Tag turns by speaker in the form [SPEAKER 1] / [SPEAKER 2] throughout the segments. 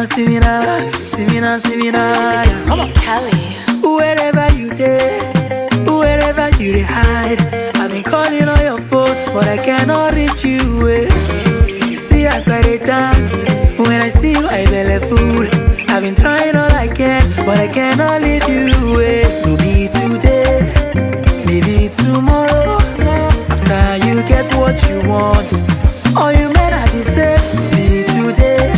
[SPEAKER 1] see me now.
[SPEAKER 2] It's me, Kelly.
[SPEAKER 1] Wherever you there, wherever you dey hide, I've been calling on your phone, but I cannot reach you. See as I dey dance, when I see you, I belle full. I've been trying all I can, but I cannot leave you. No be today, maybe tomorrow. After you get what you want, all you men are the same. Maybe today,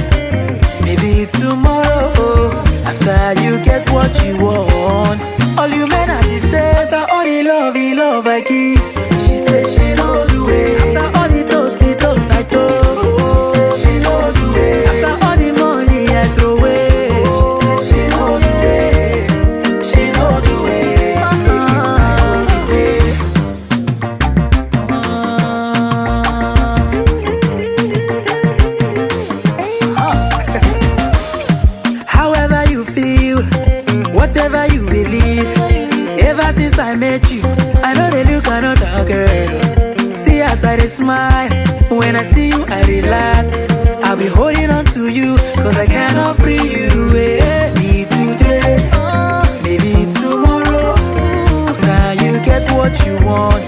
[SPEAKER 1] maybe tomorrow. After you get what you want, all you men are the same. After all the love I give, she said she know the way. After all the toast I toast, she said she know the way. After all the money I throw away, she said she know the way. She know the way. However you feel, whatever you believe, ever since I met you, I know they look another girl. See as I dey smile, when I see you I relax. I'll be holding on to you, cause I cannot free you. Maybe today, maybe tomorrow. After you get what you want,